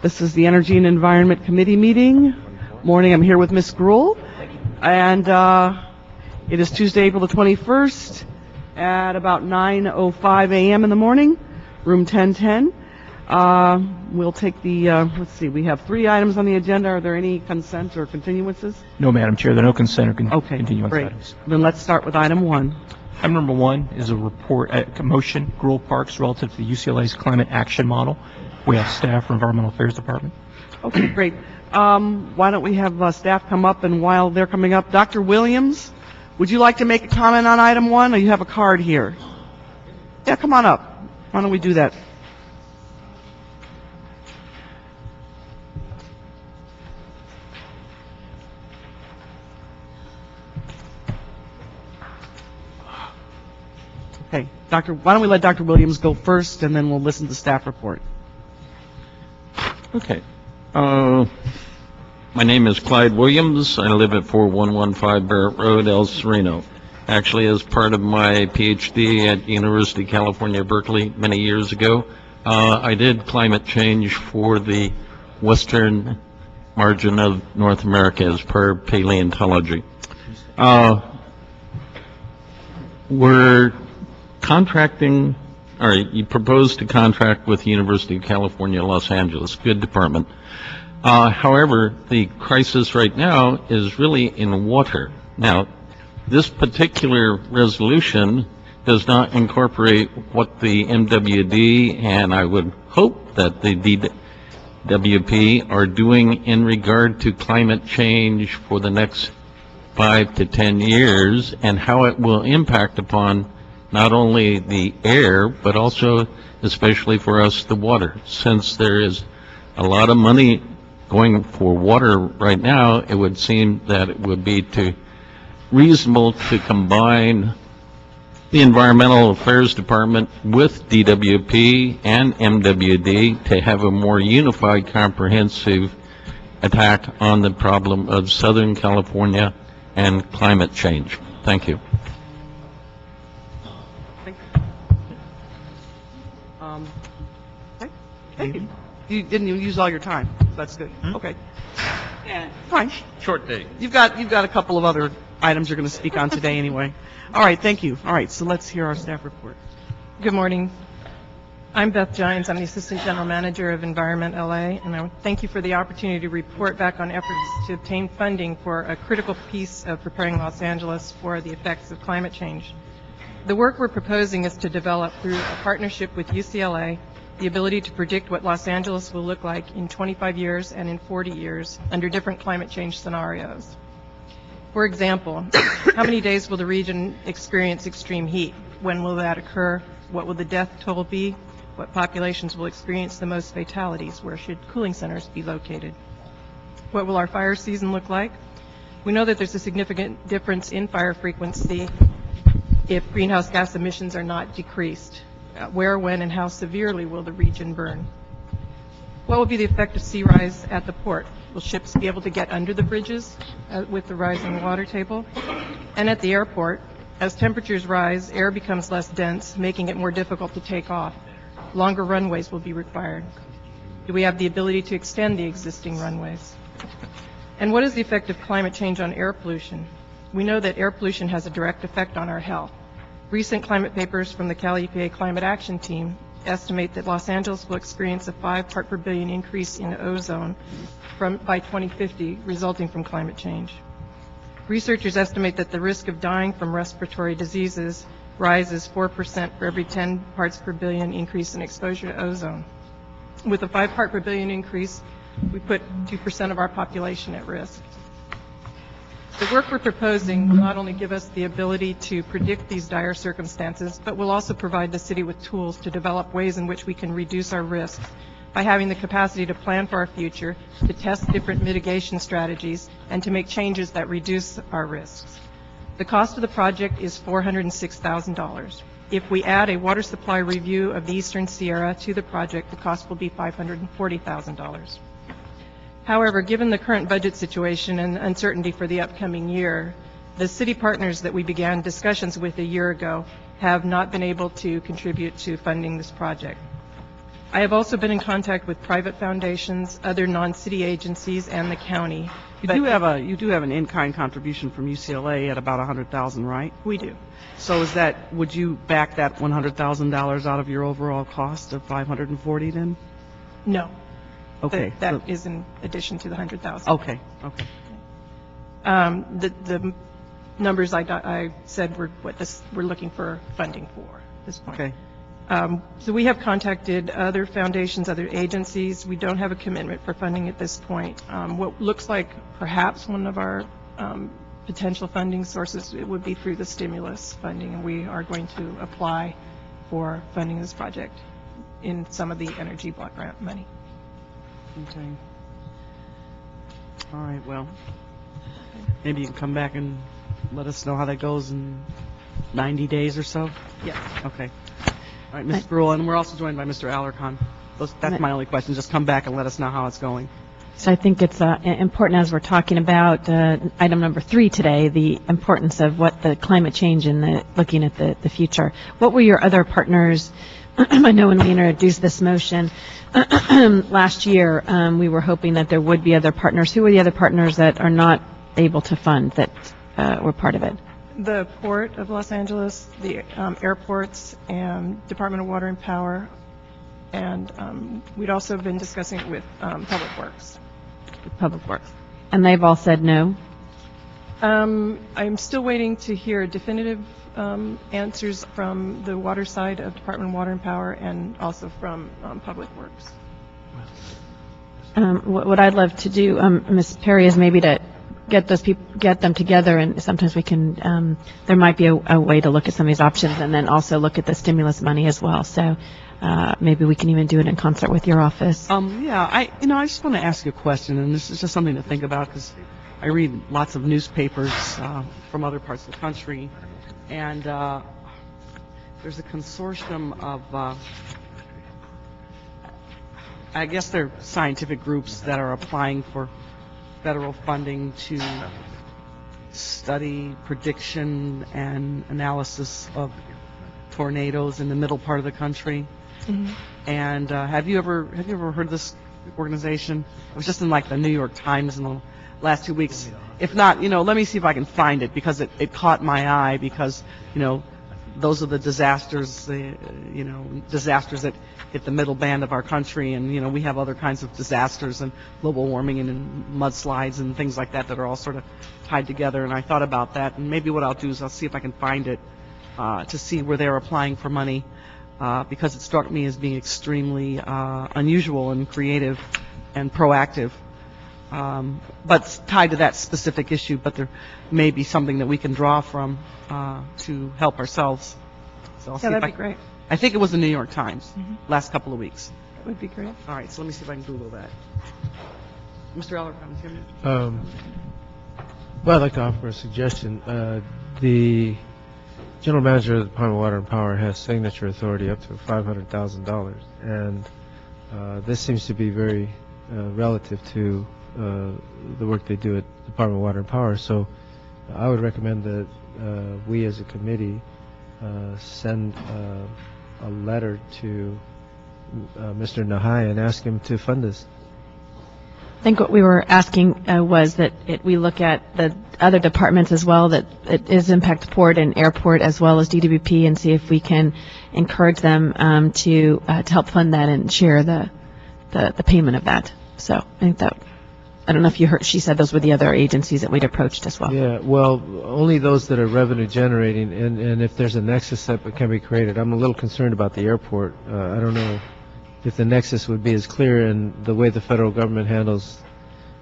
This is the Energy and Environment Committee meeting. Morning, I'm here with Ms. Gruhl, and it is Tuesday, April the 21st at about 9:05 a.m. in the morning, room 1010. We'll take the, let's see, we have 3 items on the agenda. Are there any consent or continuances? No, Madam Chair, there are no consent or continuance great. items. Then let's start with item 1. Item number 1 is a report, a motion, Gruhl Parks, relative to the UCLA's climate action model. We have staff from Environmental Affairs Department. Okay, great. Why don't we have staff come up, and while they're coming up, Dr. Williams, would you like to make a comment on item 1, or you have a card here? Yeah, come on up. Why don't we do that? Okay, why don't we let Dr. Williams go first, and then we'll listen to the staff report. Okay. My name is Clyde Williams. I live at 4115 Barrett Road, El Sereno. Actually, as part of my PhD at University of California, Berkeley, many years ago, I did climate change for the western margin of North America as part of paleontology. We're contracting, or you propose to contract with the University of California, Los Angeles. Good department. However, the crisis right now is really in water. Now, this particular resolution does not incorporate what the MWD and I would hope that the DWP are doing in regard to climate change for the next 5 to 10 years and how it will impact upon not only the air, but also, especially for us, the water. Since there is a lot of money going for water right now, it would seem that it would be reasonable to combine the Environmental Affairs Department with DWP and MWD to have a more unified, comprehensive attack on the problem of Southern California and climate change. Thank you. Okay. Thank you. You didn't even use all your time. That's good. Okay. Yeah. Fine. Short day. You've got a couple of other items you're going to speak on today anyway. All right. Thank you. All right. So let's hear our staff report. Good morning. I'm Beth Gines. I'm the Assistant General Manager of Environment LA, and I thank you for the opportunity to report back on efforts to obtain funding for a critical piece of preparing Los Angeles for the effects of climate change. The work we're proposing is to develop, through a partnership with UCLA, the ability to predict what Los Angeles will look like in 25 years and in 40 years under different climate change scenarios. For example, how many days will the region experience extreme heat? When will that occur? What will the death toll be? What populations will experience the most fatalities? Where should cooling centers be located? What will our fire season look like? We know that there's a significant difference in fire frequency if greenhouse gas emissions are not decreased. Where, when, and how severely will the region burn? What will be the effect of sea rise at the port? Will ships be able to get under the bridges with the rising water table? And at the airport, as temperatures rise, air becomes less dense, making it more difficult to take off. Longer runways will be required. Do we have the ability to extend the existing runways? And what is the effect of climate change on air pollution? We know that air pollution has a direct effect on our health. Recent climate papers from the Cal EPA Climate Action Team estimate that Los Angeles will experience a 5 part per billion increase in ozone by 2050, resulting from climate change. Researchers estimate that the risk of dying from respiratory diseases rises 4% for every 10 parts per billion increase in exposure to ozone. With a 5 part per billion increase, we put 2% of our population at risk. The work we're proposing will not only give us the ability to predict these dire circumstances, but will also provide the city with tools to develop ways in which we can reduce our risks by having the capacity to plan for our future, to test different mitigation strategies, and to make changes that reduce our risks. The cost of the project is $406,000. If we add a water supply review of the Eastern Sierra to the project, the cost will be $540,000. However, given the current budget situation and uncertainty for the upcoming year, the city partners that we began discussions with a year ago have not been able to contribute to funding this project. I have also been in contact with private foundations, other non-city agencies, and the county. You do have an in-kind contribution from UCLA at about $100,000, right? We do. So would you back that $100,000 out of your overall cost of $540 then? No. Okay. That is in addition to the 100,000. Okay. The numbers I said were what we're looking for funding for at this point. Okay. So we have contacted other foundations, other agencies. We don't have a commitment for funding at this point. What looks like perhaps one of our potential funding sources, it would be through the stimulus funding, and we are going to apply for funding this project in some of the energy block grant money. Okay. All right, well, maybe you can come back and let us know how that goes in 90 days or so? Yes. Okay. All right, Ms. Brule, and we're also joined by Mr. Alarcon. That's my only question. Just come back and let us know how it's going. So I think it's important as we're talking about item number 3 today, the importance of what the climate change and looking at the future. What were your other partners? I know when we introduced this motion last year, we were hoping that there would be other partners. Who are the other partners that are not able to fund that were part of it? The Port of Los Angeles, the airports, and Department of Water and Power, and we'd also been discussing it with Public Works. Public Works. And they've all said no? I'm still waiting to hear definitive answers from the water side of Department of Water and Power and also from Public Works. What I'd love to do, Ms. Perry, is maybe to get those people, get them together, and sometimes we can, there might be a way to look at some of these options and then also look at the stimulus money as well. So maybe we can even do it in concert with your office. Yeah, I just want to ask you a question, and this is just something to think about because I read lots of newspapers from other parts of the country, and there's a consortium of, I guess they're scientific groups that are applying for federal funding to study prediction and analysis of tornadoes in the middle part of the country. Mm-hmm. And have you ever heard of this organization? It was just in like the New York Times in the last 2 weeks. If not, let me see if I can find it because it caught my eye because, those are the disasters, disasters that hit the middle band of our country, and we have other kinds of disasters and global warming and mudslides and things like that are all sort of tied together. And I thought about that, and maybe what I'll do is I'll see if I can find it to see where they're applying for money because it struck me as being extremely unusual and creative and proactive. But tied to that specific issue, but there may be something that we can draw from to help ourselves. So I'll see if that'd be great. I think it was the New York Times last couple of weeks. That would be great. All right, so let me see if I can Google that. Mr. Alarcon, Tim? Well, I'd like to offer a suggestion. The General Manager of the Department of Water and Power has signature authority up to $500,000, and this seems to be very relative to the work they do at the Department of Water and Power. So I would recommend that we as a committee send a letter to Mr. Nahai and ask him to fund this. I think what we were asking was that we look at the other departments as well, that it is Impact Port and Airport as well as DWP, and see if we can encourage them to help fund that and share the payment of that. So I think that, I don't know if you heard, she said those were the other agencies that we'd approached as well. Yeah, well, only those that are revenue generating, and if there's a nexus that can be created. I'm a little concerned about the airport. I don't know if the nexus would be as clear in the way the federal government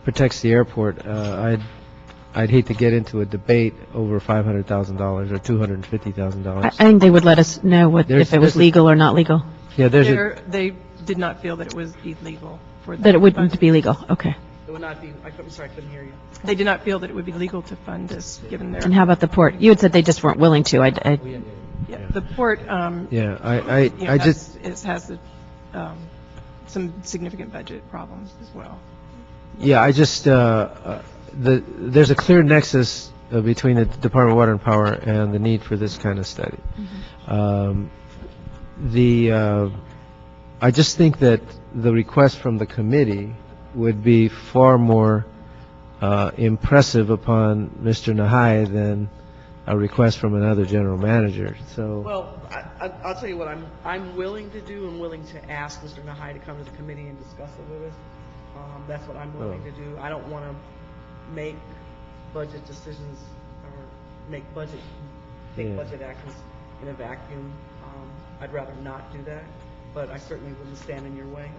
protects the airport. I'd hate to get into a debate over $500,000 or $250,000. I think they would let us know if it was legal or not legal. Yeah, They did not feel that it was illegal for them. That it wouldn't be legal. Okay. It would not be, I'm sorry, I couldn't hear you. They did not feel that it would be legal to fund this, given their. And how about the port? You had said they just weren't willing to. Yeah, the port. Yeah, I just has some significant budget problems as well. Yeah, I just there's a clear nexus between the Department of Water and Power and the need for this kind of study. I just think that the request from the committee would be far more impressive upon Mr. Nahai than a request from another general manager. So, Well, I'll tell you what I'm willing to do. I'm willing to ask Mr. Nahai to come to the committee and discuss it with us. That's what I'm willing to do. I don't want to make budget decisions or take Yeah. budget actions in a vacuum. I'd rather not do that, but I certainly wouldn't stand in your way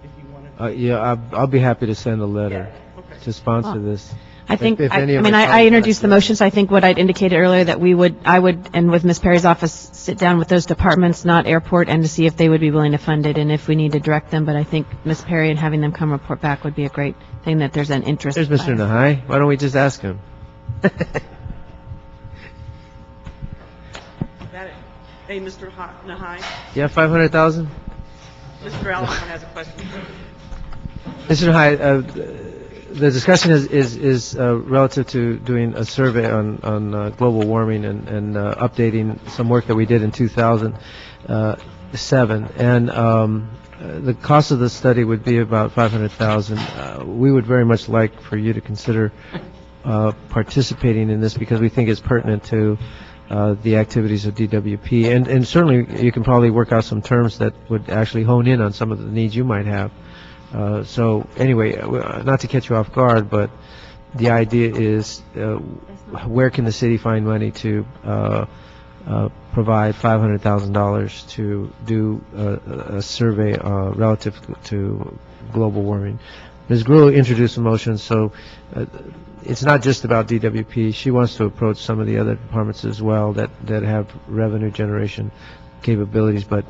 if you wanted to. yeah, I'll be happy to send a letter Yeah, okay. to sponsor Well, this. I think, If I any of mean, my I colleagues introduced the want to- motion, so I think what I'd indicated earlier, that I would, and with Ms. Perry's office, sit down with those departments, not airport, and to see if they would be willing to fund it, and if we need to direct them. But I think Ms. Perry and having them come report back would be a great thing, that there's an interest. There's Mr. by- Nahai. Why don't we just ask him? Hey, Mr. Nahai, Yeah, 500,000. Mr. Allison has a question. Mr. Nahai, the discussion is relative to doing a survey on global warming and updating some work that we did in 2007. And the cost of the study would be about 500,000. We would very much like for you to consider participating in this, because we think it's pertinent to the activities of DWP. And certainly you can probably work out some terms that would actually hone in on some of the needs you might have. So anyway, not to catch you off guard, but the idea is where can the city find money to provide $500,000 to do a survey relative to global warming. Ms. Gruhl introduced a motion, so it's not just about DWP. She wants to approach some of the other departments as well that have revenue generation capabilities, but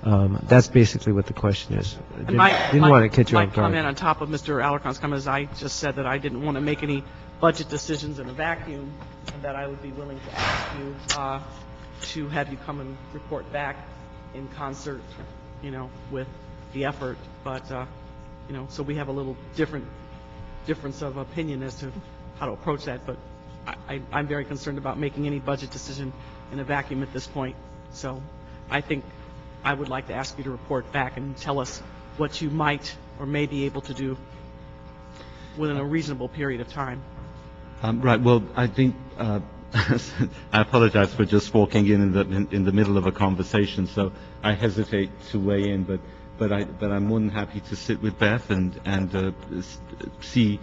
that's basically what the question is. Didn't want to catch you My off guard. comment on top of Mr. Alarcon's comment is I just said that I didn't want to make any budget decisions in a vacuum, and that I would be willing to ask you to have you come and report back in concert, with the effort. But, so we have a little difference of opinion as to how to approach that. But I'm very concerned about making any budget decision in a vacuum at this point. So I think I would like to ask you to report back and tell us what you might or may be able to do within a reasonable period of time. Right. Well, I think I apologize for just walking in the middle of a conversation, so I hesitate to weigh in. But I'm more than happy to sit with Beth and see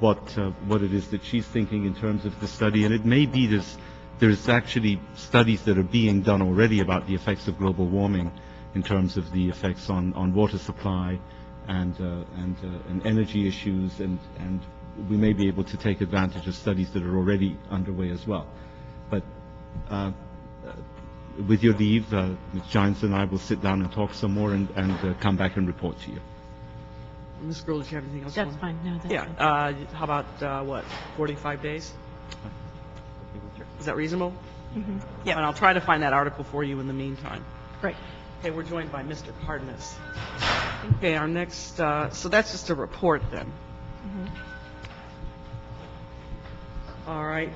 what it is that she's thinking in terms of the study. And it may be there's actually studies that are being done already about the effects of global warming in terms of the effects on water supply and energy issues, and we may be able to take advantage of studies that are already underway as well. But with your leave, Ms. Giants and I will sit down and talk some more and come back and report to you. Ms. Gruhl, did you have anything else? That's fine, no, that's Yeah. fine. How about, 45 days? Is that reasonable? Mm-hmm. Yeah. And I'll try to find that article for you in the meantime. Great. Okay, we're joined by Mr. Cardenas. Okay, our next, so that's just a report then. All right,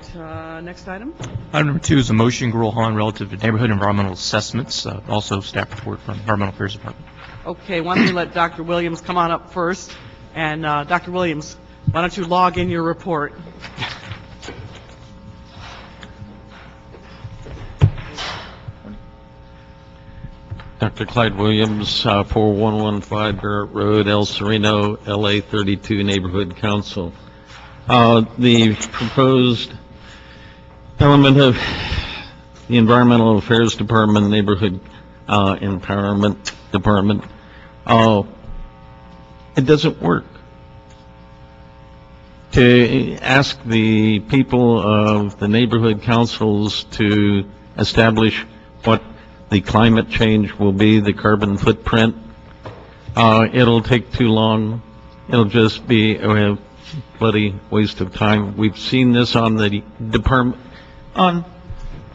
next item? Item number 2 is a motion, Gruhl Hahn, relative to neighborhood environmental assessments, also staff report from Environmental Affairs Department. Okay, why don't we let Dr. Williams come on up first? And Dr. Williams, why don't you log in your report? Dr. Clyde Williams, 4115 Barrett Road, El Sereno, LA 32 Neighborhood Council. The proposed element of the Environmental Affairs Department, Neighborhood Empowerment Department, it doesn't work. To ask the people of the neighborhood councils to establish what the climate change will be, the carbon footprint, it'll take too long. It'll just be a bloody waste of time. We've seen this on the department, on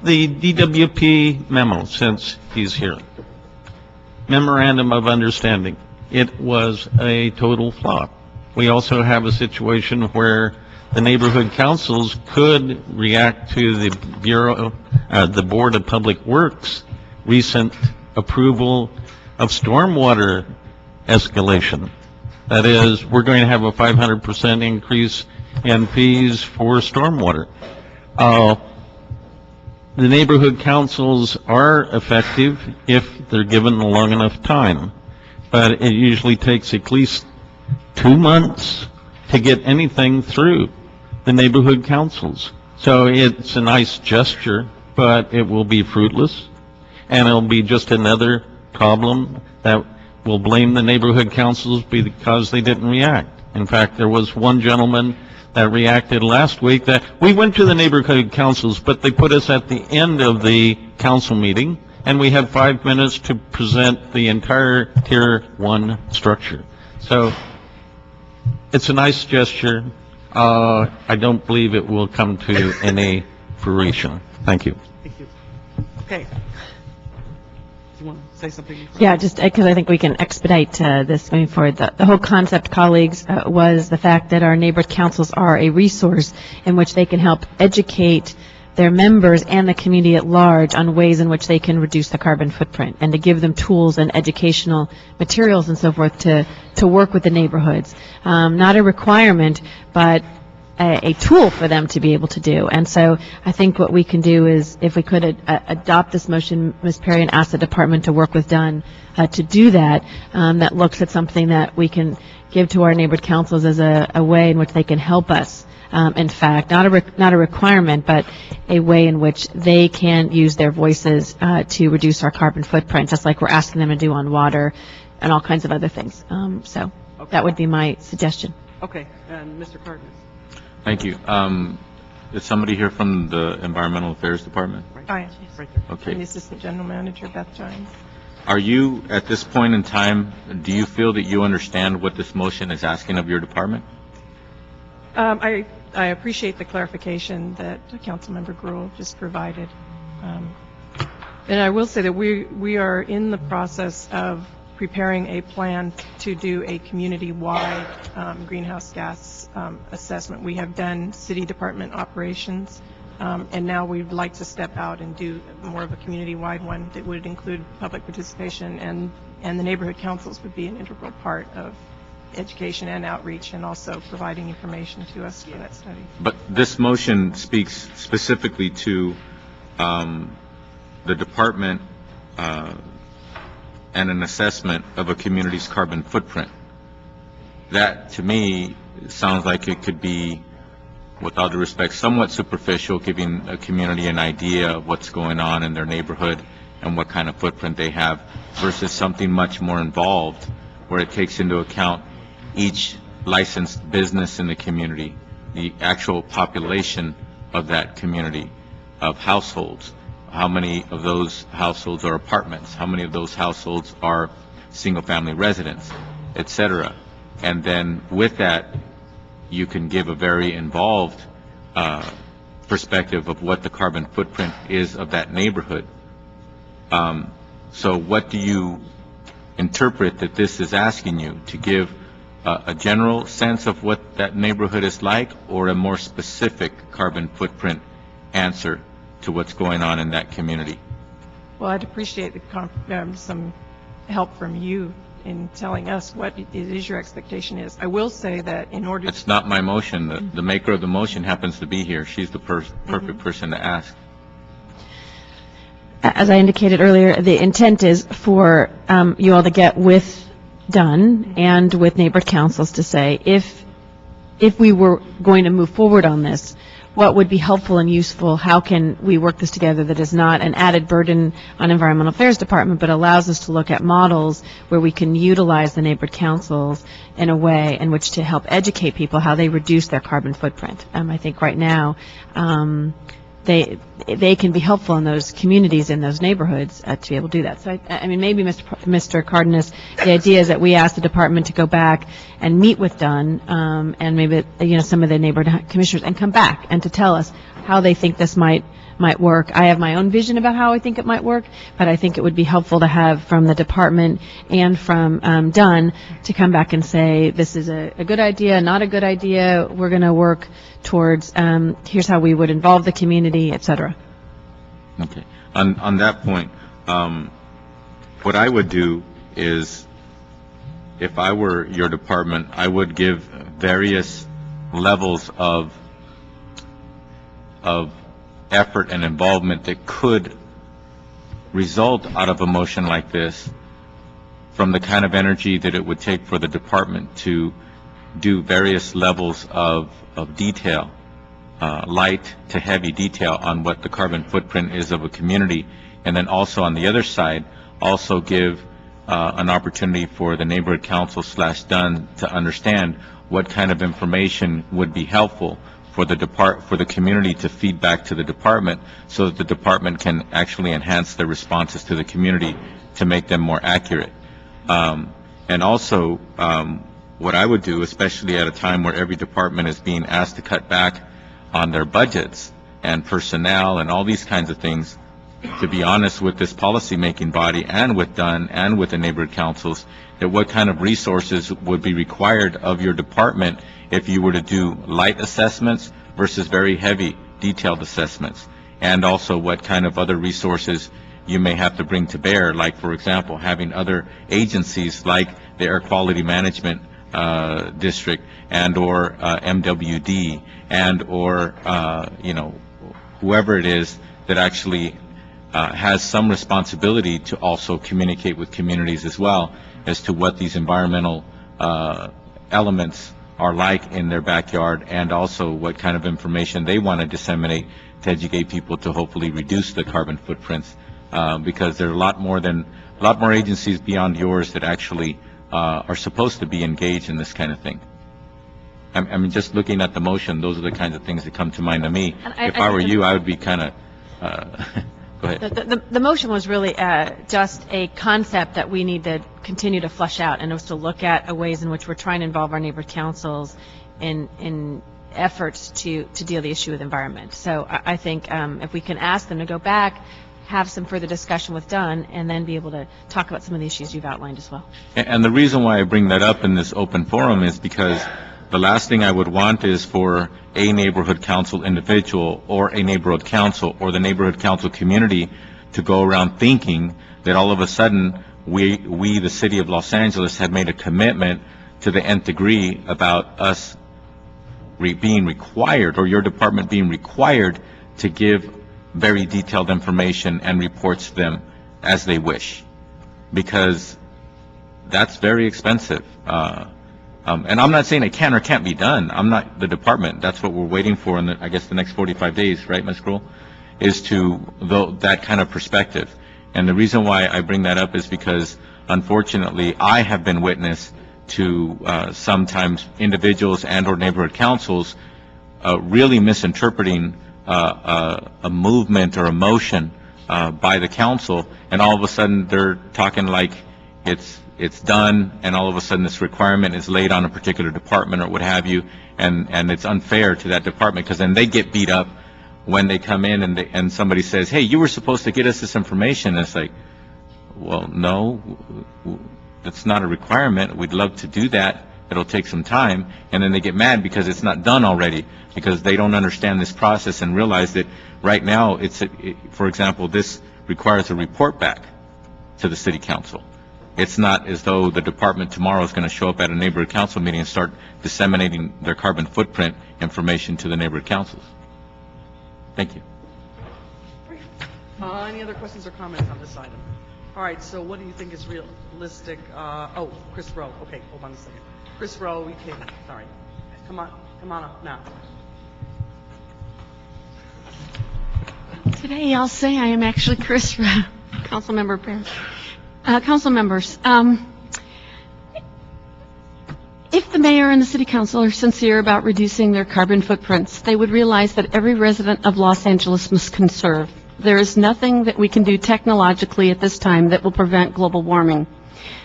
the DWP memo since he's here. Memorandum of Understanding. It was a total flop. We also have a situation where the neighborhood councils could react to the Bureau, the Board of Public Works recent approval of stormwater escalation. That is, we're going to have a 500% increase in fees for stormwater. The neighborhood councils are effective if they're given a long enough time, but it usually takes at least 2 months to get anything through the neighborhood councils. So it's a nice gesture, but it will be fruitless, and it'll be just another problem that will blame the neighborhood councils because they didn't react. In fact, there was one gentleman that reacted last week that we went to the neighborhood councils, but they put us at the end of the council meeting, and we had 5 minutes to present the entire Tier 1 structure. So it's a nice gesture. I don't believe it will come to any fruition. Thank you. Thank you. Okay. Do you want to say something? Yeah, just because I think we can expedite this moving forward. The whole concept, colleagues, was the fact that our neighborhood councils are a resource in which they can help educate their members and the community at large on ways in which they can reduce the carbon footprint, and to give them tools and educational materials and so forth to work with the neighborhoods. Not a requirement, but a tool for them to be able to do. And so I think what we can do is, if we could adopt this motion, Ms. Perry, and ask the department to work with Dunn to do that, that looks at something that we can give to our neighborhood councils as a way in which they can help us. In fact, not a requirement, but a way in which they can use their voices to reduce our carbon footprint, just like we're asking them to do on water and all kinds of other things. So that would be my suggestion. Okay, and Mr. Cardenas. Thank you. Is somebody here from the Environmental Affairs Department? Aye. Right there. I'm the Okay. Assistant General Manager, Beth Gines. Are you, at this point in time, do you feel that you understand what this motion is asking of your department? I appreciate the clarification that Councilmember Gruhl just provided. And I will say that we are in the process of preparing a plan to do a community-wide greenhouse gas assessment. We have done city department operations, and now we'd like to step out and do more of a community-wide one that would include public participation, and the neighborhood councils would be an integral part of education and outreach, and also providing information to us for that study. But this motion speaks specifically to the department and an assessment of a community's carbon footprint. That, to me, sounds like it could be, with all due respect, somewhat superficial, giving a community an idea of what's going on in their neighborhood and what kind of footprint they have, versus something much more involved, where it takes into account each licensed business in the community, the actual population of that community, of households. How many of those households are apartments? How many of those households are single-family residents, et cetera? And then with that, you can give a very involved perspective of what the carbon footprint is of that neighborhood. So what do you interpret that this is asking you? To give a general sense of what that neighborhood is like, or a more specific carbon footprint answer to what's going on in that community? Well, I'd appreciate some help from you in telling us what it is your expectation is. I will say that in order It's not my motion. The maker of the motion happens to be here. She's the perfect person to ask. As I indicated earlier, the intent is for you all to get with Dunn and with neighborhood councils to say, if we were going to move forward on this, what would be helpful and useful? How can we work this together that is not an added burden on Environmental Affairs Department, but allows us to look at models where we can utilize the neighborhood councils in a way in which to help educate people how they reduce their carbon footprint. I think right now they can be helpful in those communities, in those neighborhoods, to be able to do that. So, I mean, maybe Mr. Cardenas, the idea is that we ask the department to go back and meet with Dunn, and maybe, some of the neighborhood commissioners, and come back and to tell us how they think this might work. I have my own vision about how I think it might work, but I think it would be helpful to have from the department and from Dunn to come back and say, this is a good idea, not a good idea, we're going to work towards, here's how we would involve the community, et cetera. Okay. On that point, what I would do is, if I were your department, I would give various levels of effort and involvement that could result out of a motion like this, from the kind of energy that it would take for the department to do various levels of detail, light to heavy detail on what the carbon footprint is of a community, and then also on the other side, also give an opportunity for the neighborhood council / DUN to understand what kind of information would be helpful for the community to feed back to the department, so that the department can actually enhance their responses to the community to make them more accurate. And also, what I would do, especially at a time where every department is being asked to cut back on their budgets and personnel and all these kinds of things, to be honest with this policy-making body and with DUN and with the neighborhood councils, that what kind of resources would be required of your department if you were to do light assessments versus very heavy, detailed assessments, and also what kind of other resources you may have to bring to bear, like, for example, having other agencies like the Air Quality Management District and or MWD and or, whoever it is that actually has some responsibility to also communicate with communities as well as to what these environmental elements are like in their backyard, and also what kind of information they want to disseminate to educate people to hopefully reduce the carbon footprints, because there are a lot more agencies beyond yours that actually are supposed to be engaged in this kind of thing. I mean, just looking at the motion, those are the kinds of things that come to mind to me. If I were you, I would be kind of go ahead. The motion was really just a concept that we need to continue to flush out, and it was to look at ways in which we're trying to involve our neighborhood councils in efforts to deal the issue with environment. So I think if we can ask them to go back, have some further discussion with DUN, and then be able to talk about some of the issues you've outlined as well. And the reason why I bring that up in this open forum is because the last thing I would want is for a neighborhood council individual or a neighborhood council or the neighborhood council community to go around thinking that all of a sudden we the city of Los Angeles, have made a commitment to the nth degree about us being required, or your department being required, to give very detailed information and reports to them as they wish, because that's very expensive. And I'm not saying it can or can't be done. I'm not the department. That's what we're waiting for in I guess the next 45 days, right, Ms. Gruhl, is that kind of perspective. And the reason why I bring that up is because, unfortunately, I have been witness to sometimes individuals and or neighborhood councils really misinterpreting a movement or a motion by the council, and all of a sudden they're talking like it's done, and all of a sudden this requirement is laid on a particular department or what have you, and it's unfair to that department, because then they get beat up when they come in and somebody says, hey, you were supposed to get us this information. And it's like, well, no, that's not a requirement. We'd love to do that. It'll take some time. And then they get mad because it's not done already, because they don't understand this process and realize that right now for example, this requires a report back to the city council. It's not as though the department tomorrow is going to show up at a neighborhood council meeting and start disseminating their carbon footprint information to the neighborhood councils. Thank you. Any other questions or comments on this item? All right, so what do you think is realistic? Chris Rowe. Okay, hold on a second. Chris Rowe, you came. Sorry. Come on up now. Today I'll say I am actually Chris Rowe, Councilmember Perry. Council members, if the mayor and the city council are sincere about reducing their carbon footprints, they would realize that every resident of Los Angeles must conserve. There is nothing that we can do technologically at this time that will prevent global warming.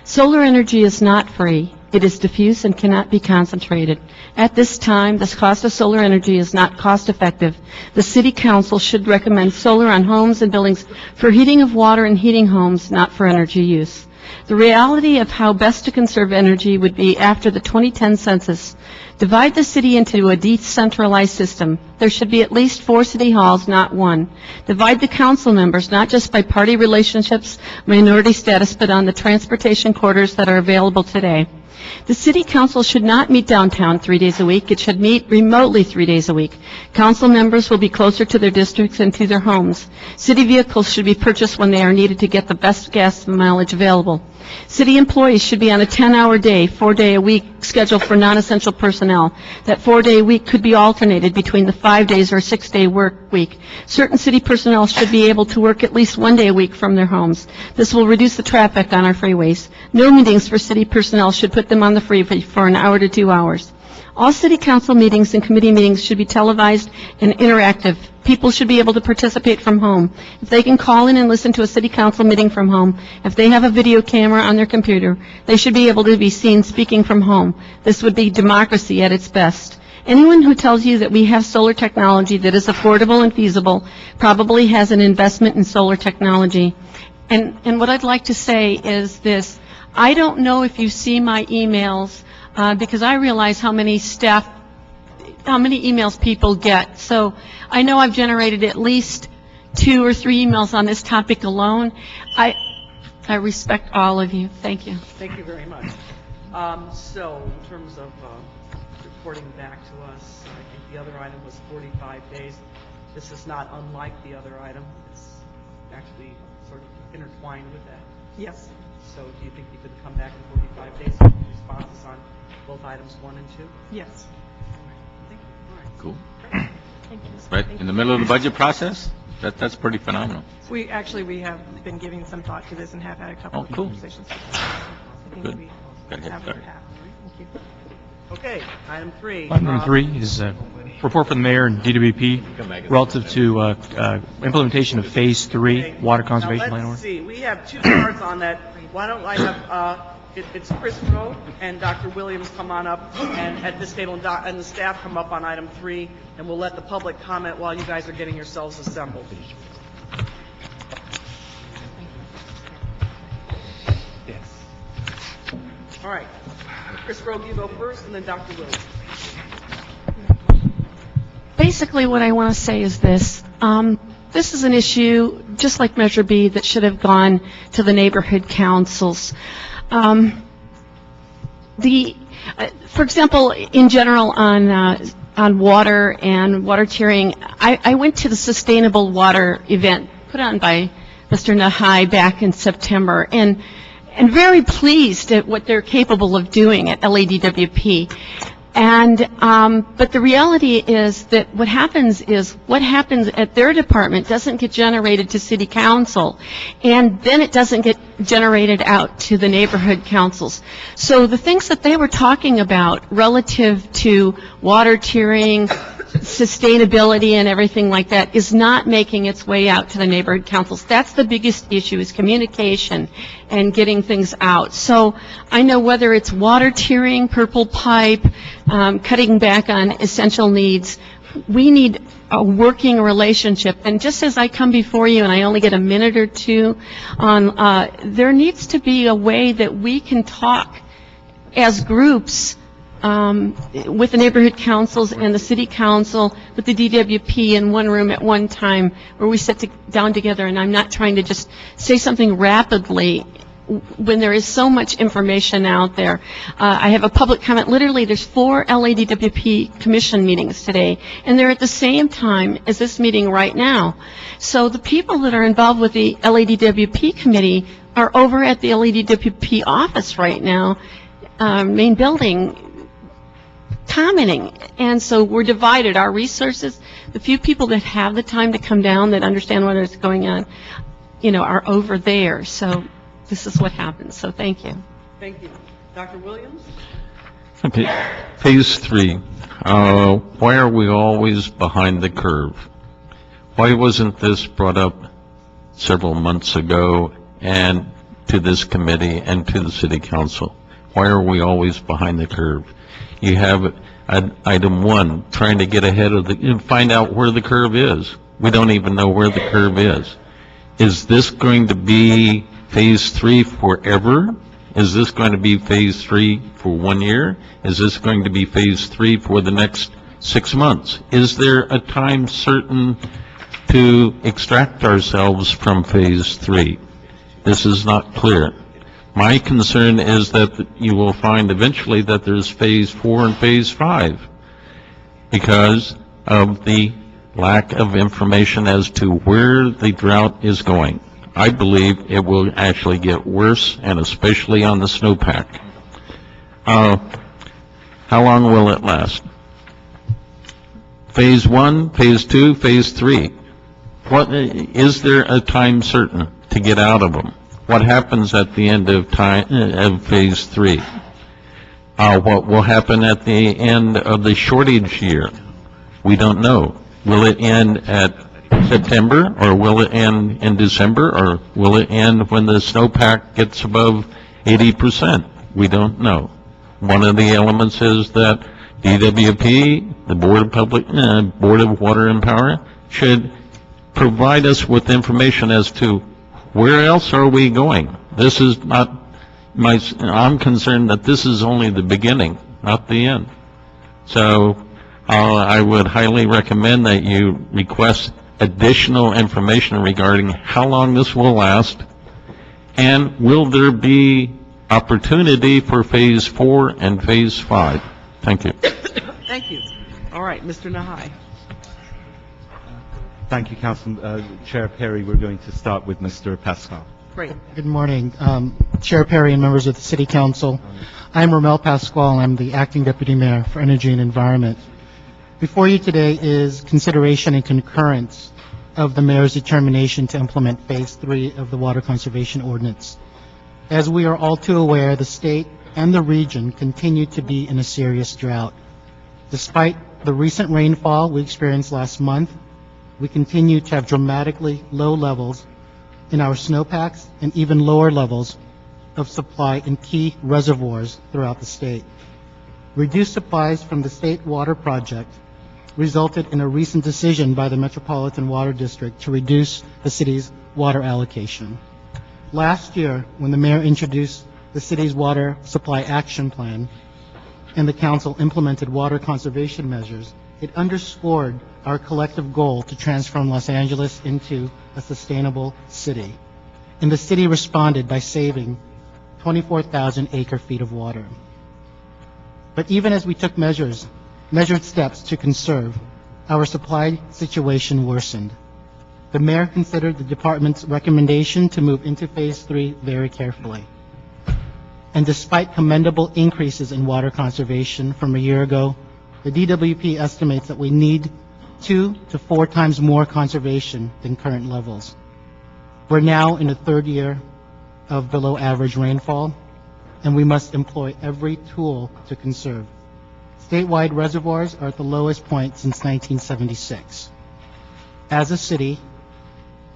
Solar energy is not free. It is diffuse and cannot be concentrated. At this time, the cost of solar energy is not cost effective. The City Council should recommend solar on homes and buildings for heating of water and heating homes, not for energy use. The reality of how best to conserve energy would be after the 2010 census. Divide the city into a decentralized system. There should be at least 4 city halls, not 1. Divide the council members, not just by party relationships, minority status, but on the transportation corridors that are available today. The City Council should not meet downtown 3 days a week. It should meet remotely 3 days a week. Council members will be closer to their districts and to their homes. City vehicles should be purchased when they are needed to get the best gas mileage available. City employees should be on a 10-hour day, 4-day-a-week schedule for non-essential personnel. That 4-day week could be alternated between the 5 days or 6-day work week. Certain city personnel should be able to work at least 1 day a week from their homes. This will reduce the traffic on our freeways. No meetings for city personnel should put them on the freeway for an hour to 2 hours. All city council meetings and committee meetings should be televised and interactive. People should be able to participate from home. If they can call in and listen to a city council meeting from home, if they have a video camera on their computer, they should be able to be seen speaking from home. This would be democracy at its best. Anyone who tells you that we have solar technology that is affordable and feasible probably has an investment in solar technology. And what I'd like to say is this. I don't know if you see my emails, because I realize how many emails people get. So I know I've generated at least 2 or 3 emails on this topic alone. I respect all of you. Thank you. Thank you very much. So in terms of reporting back to us, I think the other item was 45 days. This is not unlike the other item. It's actually sort of intertwined with that. Yes. So do you think you could come back in 45 days with responses on both items 1 and 2? Yes. Thank you. All right. Cool. Thank you. Right in the middle of the budget process? That's pretty phenomenal. We have been giving some thought to this and have had a couple Oh, of cool. conversations. I think Good. we Gotta get have started. Thank you. Okay, item 3. Item number 3 is a report from the mayor and DWP relative to implementation of Phase 3 water conservation Now, plan let's order. see, we have 2 cards on that. Why don't I have, it's Chris Rowe and Dr. Williams come on up, and at this table, and the staff come up on item 3, and we'll let the public comment while you guys are getting yourselves assembled. All right. Chris Rowe, you go first, and then Dr. Williams. Basically, what I want to say is this. This is an issue, just like Measure B, that should have gone to the neighborhood councils. For example, in general on water and water tiering, I went to the Sustainable Water event put on by Mr. Nahai back in September, and very pleased at what they're capable of doing at LADWP. But the reality is that what happens at their department doesn't get generated to city council, and then it doesn't get generated out to the neighborhood councils. So the things that they were talking about relative to water tiering, sustainability and everything like that is not making its way out to the neighborhood councils. That's the biggest issue, is communication and getting things out. So I know whether it's water tiering, purple pipe, cutting back on essential needs, we need a working relationship. And just as I come before you and I only get a minute or 2 on, there needs to be a way that we can talk as groups with the neighborhood councils and the city council, with the DWP in one room at one time, where we sit down together, and I'm not trying to just say something rapidly when there is so much information out there. I have a public comment. Literally, there's 4 LADWP commission meetings today, and they're at the same time as this meeting right now. So the people that are involved with the LADWP committee are over at the LADWP office right now, main building, commenting. And so we're divided. Our resources, the few people that have the time to come down, that understand what is going on, are over there. So this is what happens. So thank you. Thank you. Dr. Williams? Okay, Phase 3. Why are we always behind the curve? Why wasn't this brought up several months ago and to this committee and to the city council? Why are we always behind the curve? You have item 1, trying to get ahead of find out where the curve is. We don't even know where the curve is. Is this going to be phase 3 forever? Is this going to be phase 3 for 1 year? Is this going to be phase 3 for the next 6 months? Is there a time certain to extract ourselves from phase 3? This is not clear. My concern is that you will find eventually that there's phase 4 and phase 5 because of the lack of information as to where the drought is going. I believe it will actually get worse, and especially on the snowpack. How long will it last? Phase 1, phase 2, phase 3. Is there a time certain to get out of them? What happens at the end of phase 3? What will happen at the end of the shortage year? We don't know. Will it end at September, or will it end in December, or will it end when the snowpack gets above 80%? We don't know. One of the elements is that DWP, the Board of Water and Power, should provide us with information as to where else are we going. This is not I'm concerned that this is only the beginning, not the end. So I would highly recommend that you request additional information regarding how long this will last, and will there be opportunity for phase 4 and phase 5? Thank you. Thank you. All right, Mr. Nahai. Thank you, Chair Perry. We're going to start with Mr. Pascal. Great. Good morning, Chair Perry and members of the City Council. I'm Romel Pasquale. I'm the Acting Deputy Mayor for Energy and Environment. Before you today is consideration and concurrence of the Mayor's determination to implement Phase 3 of the Water Conservation Ordinance. As we are all too aware, the state and the region continue to be in a serious drought. Despite the recent rainfall we experienced last month, we continue to have dramatically low levels in our snowpacks and even lower levels of supply in key reservoirs throughout the state. Reduced supplies from the State Water Project resulted in a recent decision by the Metropolitan Water District to reduce the city's water allocation. Last year, when the mayor introduced the city's water supply action plan and the council implemented water conservation measures, it underscored our collective goal to transform Los Angeles into a sustainable city. And the city responded by saving 24,000 acre-feet of water. But even as we took measured steps to conserve, our supply situation worsened. The mayor considered the department's recommendation to move into Phase 3 very carefully. And despite commendable increases in water conservation from a year ago, the DWP estimates that we need 2 to 4 times more conservation than current levels. We're now in the third year of below average rainfall, and we must employ every tool to conserve. Statewide reservoirs are at the lowest point since 1976. As a city,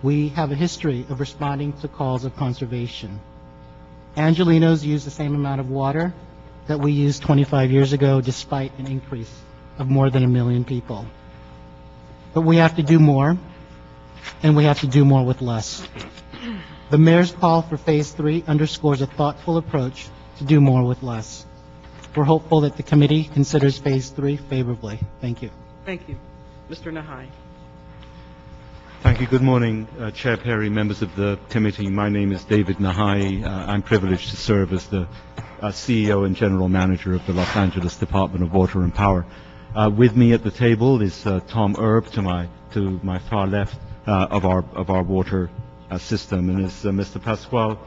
we have a history of responding to calls of conservation. Angelenos use the same amount of water that we used 25 years ago, despite an increase of more than 1 million people. But we have to do more, and we have to do more with less. The mayor's call for Phase 3 underscores a thoughtful approach to do more with less. We're hopeful that the committee considers Phase 3 favorably. Thank you. Thank you. Mr. Nahai. Thank you. Good morning, Chair Perry, members of the committee. My name is David Nahai. I'm privileged to serve as the CEO and General Manager of the Los Angeles Department of Water and Power. With me at the table is Tom Erb to my far left of our water system. And as Mr. Pasquale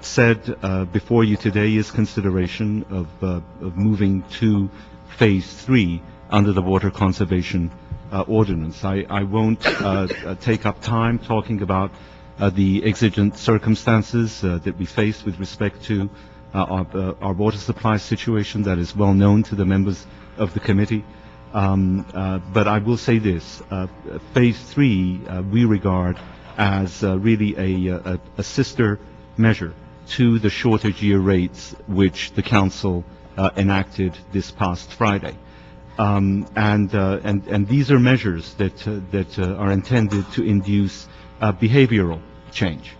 said, before you today is consideration of moving to Phase 3 under the Water Conservation Ordinance. I won't take up time talking about the exigent circumstances that we face with respect to our water supply situation that is well known to the members of the committee. But I will say this, Phase 3 we regard as really a sister measure to the shortage year rates which the council enacted this past Friday. And these are measures that are intended to induce behavioral change,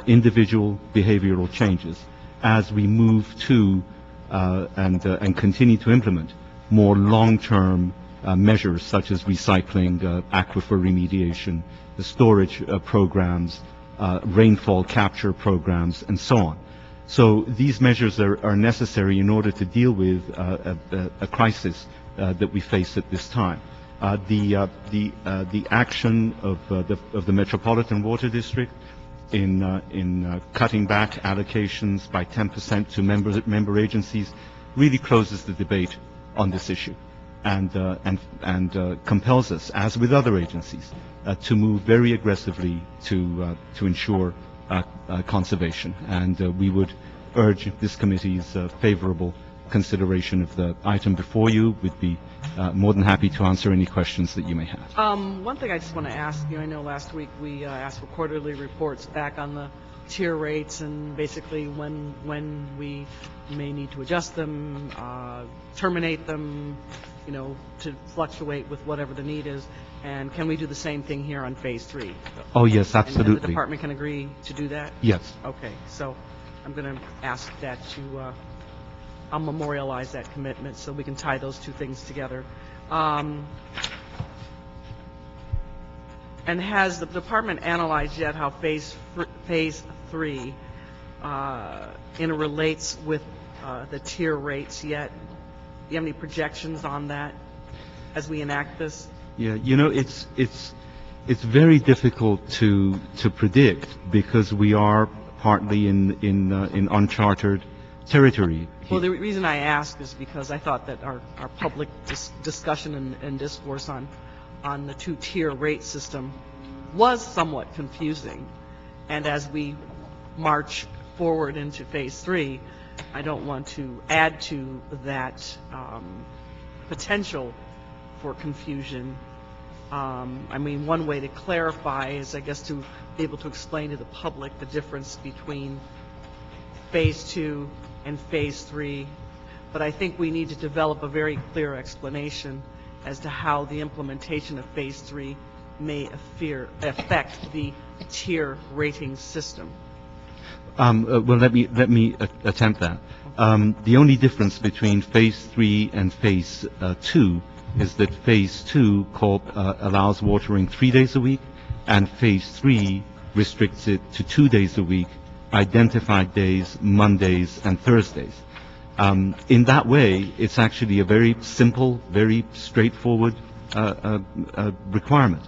individual behavioral changes, as we move to and continue to implement more long-term measures such as recycling, aquifer remediation, the storage programs, rainfall capture programs, and so on. So these measures are necessary in order to deal with a crisis that we face at this time. The action of the Metropolitan Water District in cutting back allocations by 10% to member agencies really closes the debate on this issue, and compels us, as with other agencies, to move very aggressively to ensure conservation. And we would urge this committee's favorable consideration of the item before you. We'd be more than happy to answer any questions that you may have. One thing I just want to ask you, I know last week we asked for quarterly reports back on the tier rates and basically when we may need to adjust them, terminate them, to fluctuate with whatever the need is. And can we do the same thing here on phase 3? Oh, yes, absolutely. And the department can agree to do that? Yes. Okay, so I'm going to ask that I'll memorialize that commitment so we can tie those two things together. And has the department analyzed yet how phase 3 interrelates with the tier rates yet? Do you have any projections on that as we enact this? Yeah, it's very difficult to predict because we are partly in uncharted territory. Well, the reason I ask is because I thought that our public discussion and discourse on the two-tier rate system was somewhat confusing. And as we march forward into phase 3, I don't want to add to that potential for confusion. One way to clarify is, I guess, to be able to explain to the public the difference between phase 2 and phase 3, but I think we need to develop a very clear explanation as to how the implementation of phase 3 may affect the tier rating system. Well, let me attempt that. The only difference between phase 3 and phase 2 is that phase 2 allows watering 3 days a week, and phase 3 restricts it to 2 days a week, identified days, Mondays and Thursdays. In that way, it's actually a very simple, very straightforward requirement.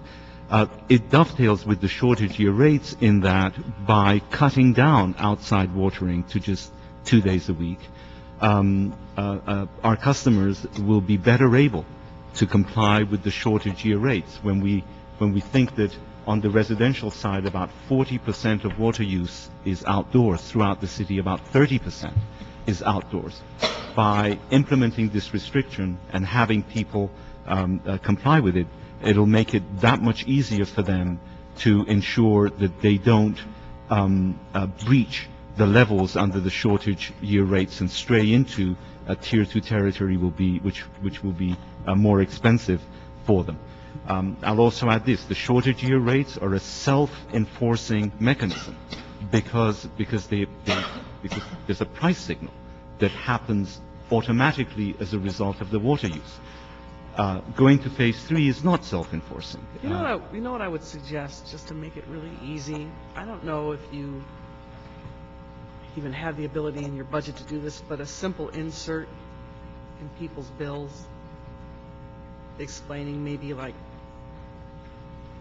It dovetails with the shortage year rates in that by cutting down outside watering to just 2 days a week, our customers will be better able to comply with the shortage year rates. When we think that on the residential side, about 40% of water use is outdoors throughout the city, about 30% is outdoors. By implementing this restriction and having people comply with it, it'll make it that much easier for them to ensure that they don't breach the levels under the shortage year rates and stray into a tier 2 territory which will be more expensive for them. I'll also add this: the shortage year rates are a self-enforcing mechanism because there's a price signal that happens automatically as a result of the water use. Going to phase 3 is not self-enforcing. You know what I would suggest, just to make it really easy? I don't know if you even have the ability in your budget to do this, but a simple insert in people's bills explaining maybe like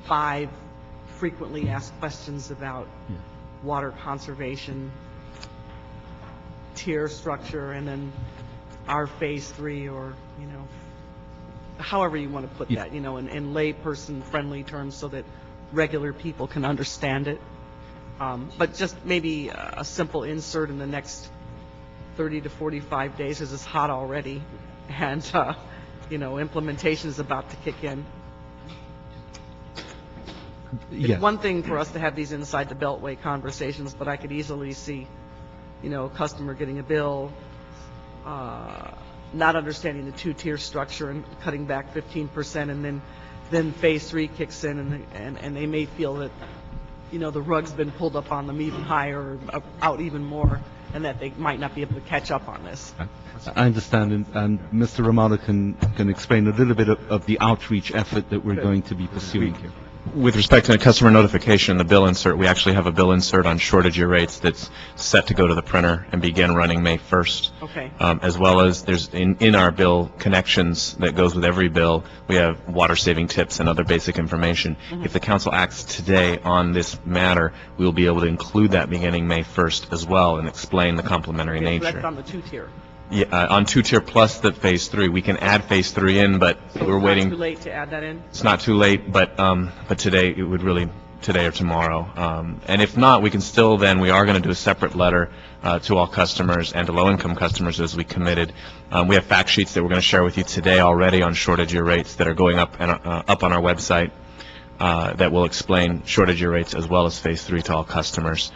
5 frequently asked questions about water conservation, tier structure, and then our phase 3, or however you want to put that, in layperson friendly terms so that regular people can understand it. But just maybe a simple insert in the next 30 to 45 days, as it's hot already, and implementation is about to kick in. It's one thing for us to have these inside the Beltway conversations, but I could easily see a customer getting a bill, not understanding the two-tier structure and cutting back 15%, and then phase 3 kicks in, and they may feel that, the rug's been pulled up on them even higher, or out even more, and that they might not be able to catch up on this. I understand, and Mr. Romano can explain a little bit of the outreach effort that we're going to be pursuing here. With respect to the customer notification, the bill insert, we actually have a bill insert on shortage year rates that's set to go to the printer and begin running May 1st. Okay. As well as there's in our bill connections that goes with every bill, we have water saving tips and other basic information. If the council acts today on this matter, we will be able to include that beginning May 1st as well and explain the complementary So nature. that's on the two-tier. Yeah, on two-tier plus the phase 3, we can add phase 3 in, but So we're it's waiting. not too late to add that in? It's not too late, but today, it would really, today or tomorrow. And if not, we can still then, we are going to do a separate letter to all customers and to low-income customers as we committed. We have fact sheets that we're going to share with you today already on shortage year rates that are going up on our website that will explain shortage year rates as well as phase 3 to all customers.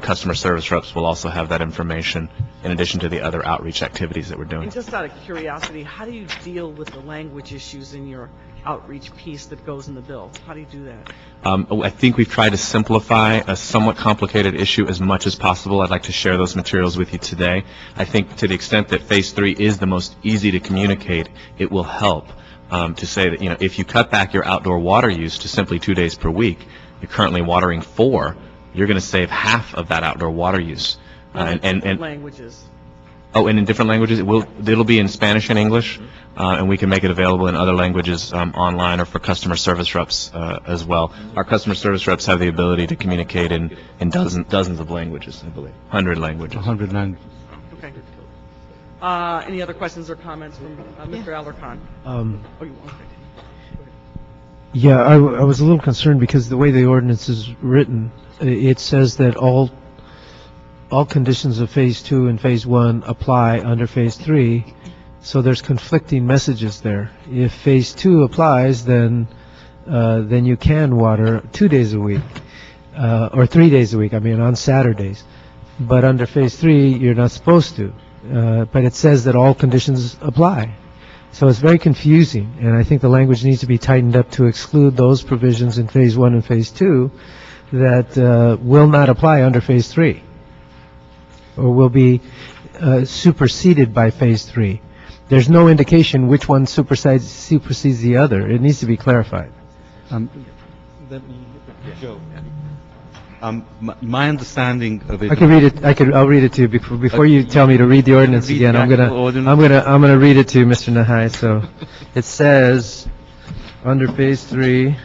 Customer service reps will also have that information in addition to the other outreach activities that we're doing. And just out of curiosity, how do you deal with the language issues in your outreach piece that goes in the bill? How do you do that? I think we've tried to simplify a somewhat complicated issue as much as possible. I'd like to share those materials with you today. I think to the extent that phase 3 is the most easy to communicate, it will help to say that, if you cut back your outdoor water use to simply 2 days per week, you're currently watering 4, you're going to save half of that outdoor water use. And languages. Oh, and in different languages, it'll be in Spanish and English, and we can make it available in other languages online or for customer service reps as well. Our customer service reps have the ability to communicate in dozens of languages, I believe, 100 languages. 100 languages. Okay. Any other questions or comments from Mr. Alarcon? Yeah, I was a little concerned because the way the ordinance is written, it says that all conditions of Phase 2 and Phase 1 apply under Phase 3, so there's conflicting messages there. If Phase 2 applies, then you can water 2 days a week, or 3 days a week, on Saturdays. But under Phase 3, you're not supposed to. But it says that all conditions apply. So it's very confusing, and I think the language needs to be tightened up to exclude those provisions in Phase 1 and Phase 2 that will not apply under Phase 3, or will be superseded by Phase 3. There's no indication which one supersedes the other. It needs to be clarified. Joe. My understanding of it. I can read it. I'll read it to you before you tell me to read the ordinance again. I'm gonna read it to you, Mr. Nahai. So, it says under Phase 3,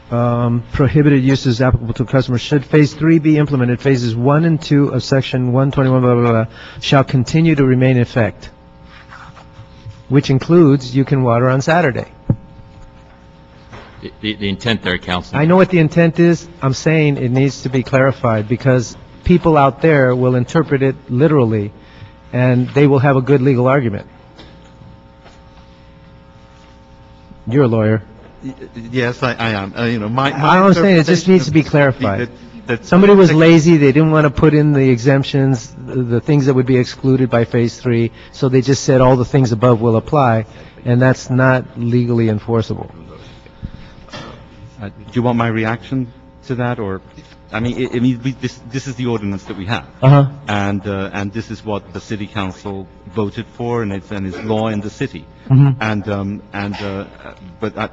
prohibited uses applicable to customers. Should Phase 3 be implemented, Phases 1 and 2 of Section 121 blah blah blah shall continue to remain in effect, which includes you can water on Saturday. The intent there, Councilman. I know what the intent is. I'm saying it needs to be clarified because people out there will interpret it literally, and they will have a good legal argument. You're a lawyer. Yes, I am. I'm saying it just needs to be clarified. Somebody was lazy. They didn't want to put in the exemptions, the things that would be excluded by Phase 3, so they just said all the things above will apply, and that's not legally enforceable. Do you want my reaction to that, or this is the ordinance that we have, and this is what the city council voted for, and it's law in the city. But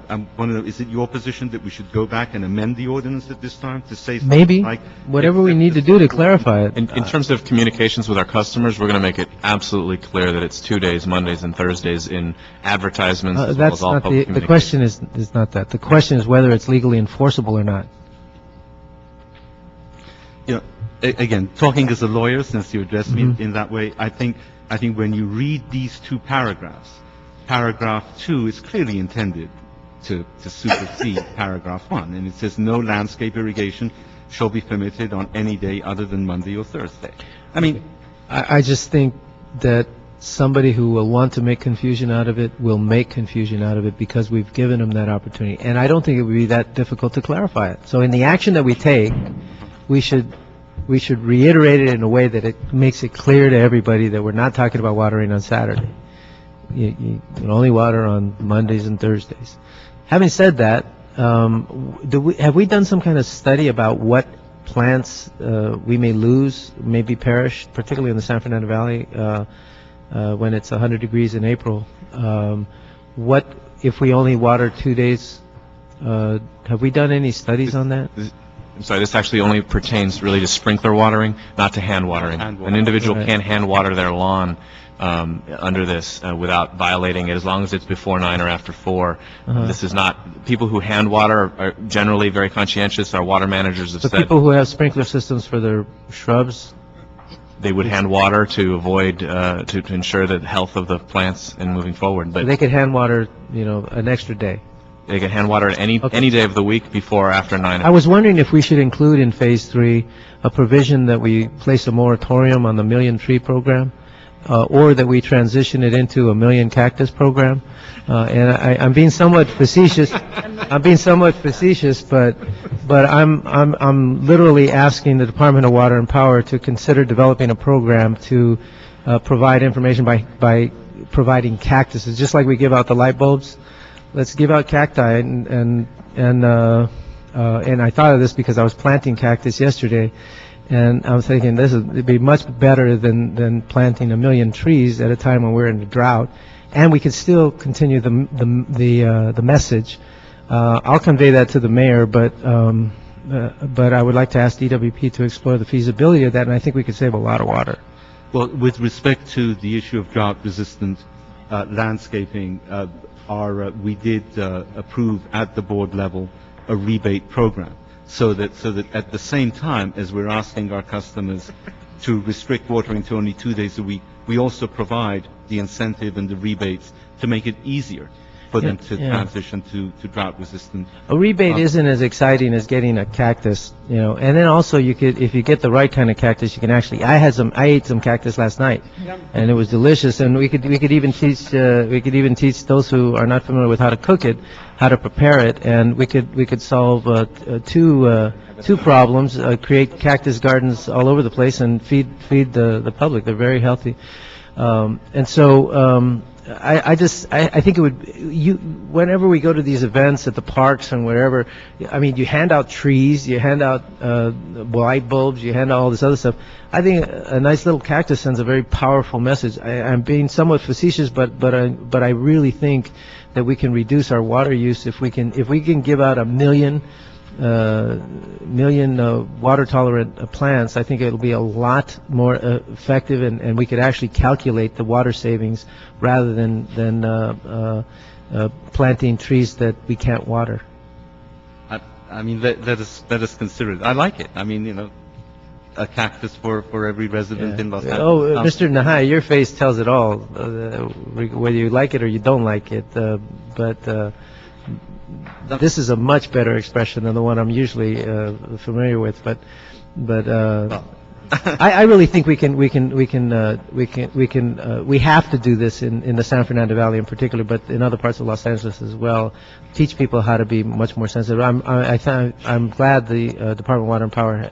I'm wondering, is it your position that we should go back and amend the ordinance at this time to say something maybe like whatever we need to do to clarify it? In terms of communications with our customers, we're going to make it absolutely clear that it's 2 days, Mondays and Thursdays, in advertisements as well as all public communications. The question is not that. The question is whether it's legally enforceable or not. Again, talking as a lawyer, since you addressed me in that way, I think when you read these two paragraphs, paragraph 2 is clearly intended to supersede paragraph 1, and it says no landscape irrigation shall be permitted on any day other than Monday or Thursday. I just think that somebody who will want to make confusion out of it will make confusion out of it because we've given them that opportunity, and I don't think it would be that difficult to clarify it. So in the action that we take, we should reiterate it in a way that it makes it clear to everybody that we're not talking about watering on Saturday. You can only water on Mondays and Thursdays. Having said that, have we done some kind of study about what plants we may lose, maybe perish, particularly in the San Fernando Valley when it's 100 degrees in April? What if we only water 2 days? Have we done any studies on that? I'm sorry, this actually only pertains really to sprinkler watering, not to hand watering. An individual can hand water their lawn under this without violating it, as long as it's before 9 or after 4. This is not, people who hand water are generally very conscientious. Our water managers have The said people who have sprinkler systems for their shrubs, they would hand water to avoid, to ensure the health of the plants and moving forward. But they could hand water, an extra day. they can hand water any day of the week before or after 9. I was wondering if we should include in Phase 3 a provision that we place a moratorium on the Million Tree program, or that we transition it into a Million Cactus program. And I'm being somewhat facetious. But I'm literally asking the Department of Water and Power to consider developing a program to provide information by providing cactuses, just like we give out the light bulbs. Let's give out cacti, and I thought of this because I was planting cactus yesterday, and I was thinking it'd be much better than planting a million trees at a time when we're in a drought, and we could still continue the message. I'll convey that to the mayor, but I would like to ask DWP to explore the feasibility of that, and I think we could save a lot of water. Well, with respect to the issue of drought-resistant landscaping, we did approve at the board level a rebate program, so that at the same time as we're asking our customers to restrict watering to only 2 days a week, we also provide the incentive and the rebates to make it easier for them to transition to drought-resistant. A rebate isn't as exciting as getting a cactus, and then also if you get the right kind of cactus, you can actually. I ate some cactus last night, and it was delicious. And we could even teach those who are not familiar with how to cook it, how to prepare it, and we could solve two problems: create cactus gardens all over the place and feed the public. They're very healthy, and so. I think it would, whenever we go to these events at the parks and wherever, you hand out trees, you hand out light bulbs, you hand out all this other stuff. I think a nice little cactus sends a very powerful message. I'm being somewhat facetious, but I really think that we can reduce our water use if we can give out a million water tolerant plants. I think it'll be a lot more effective, and we could actually calculate the water savings rather than planting trees that we can't water. That is considered. I like it. A cactus for every resident in Los Angeles. Oh, Mr. Nahai, your face tells it all, whether you like it or you don't like it. But this is a much better expression than the one I'm usually familiar with. But I really think we have to do this in the San Fernando Valley in particular, but in other parts of Los Angeles as well. Teach people how to be much more sensitive. I'm glad the Department of Water and Power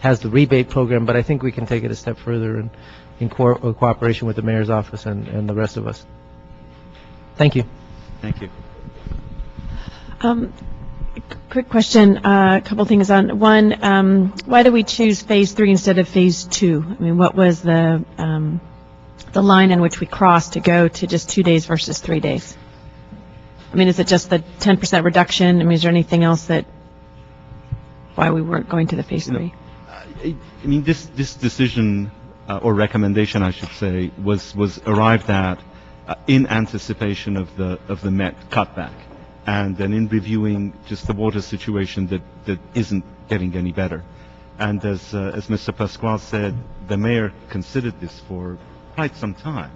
has the rebate program, but I think we can take it a step further in cooperation with the mayor's office and the rest of us. Thank you. Thank you. Quick question, a couple things on. One, why do we choose Phase 3 instead of Phase 2? What was the line in which we crossed to go to just 2 days versus 3 days? Is it just the 10% reduction? Is there anything else why we weren't going to the Phase 3? This decision, or recommendation, I should say, was arrived at in anticipation of the Met cutback. And then in reviewing just the water situation that isn't getting any better. And as Mr. Pasquale said, the mayor considered this for quite some time,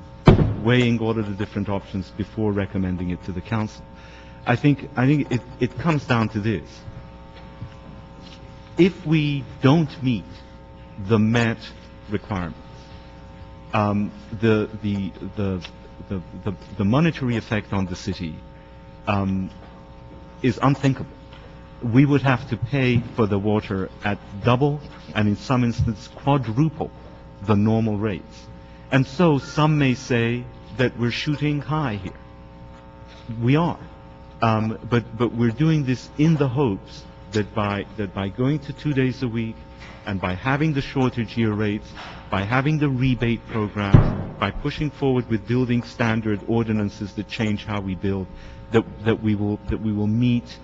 weighing all of the different options before recommending it to the council. I think it comes down to this. If we don't meet the Met requirements, the monetary effect on the city is unthinkable. we would have to pay for the water at double, and in some instances quadruple, the normal rates. And so some may say that we're shooting high here. We are. But we're doing this in the hopes that by going to 2 days a week, and by having the shortage year rates, by having the rebate programs, by pushing forward with building standard ordinances that change how we build, that we will meet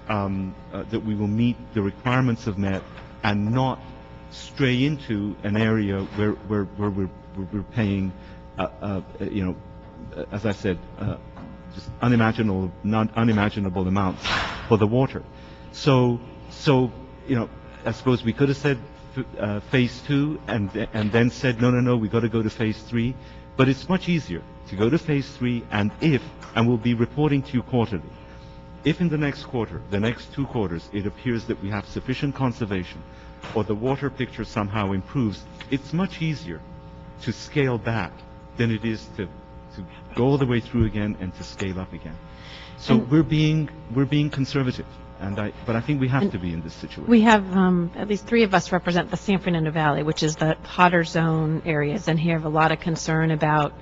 the requirements of MET and not stray into an area where we're paying, as I said, just unimaginable amounts for the water. So I suppose we could have said phase 2 and then said no, we got to go to phase 3, but it's much easier to go to phase 3, and we'll be reporting to you quarterly. If in the next quarter, the next 2 quarters, it appears that we have sufficient conservation, or the water picture somehow improves, it's much easier to scale back than it is to go all the way through again and to scale up again. So we're being conservative, but I think we have to be in this situation. We have at least 3 of us represent the San Fernando Valley, which is the hotter zone areas, and here have a lot of concern about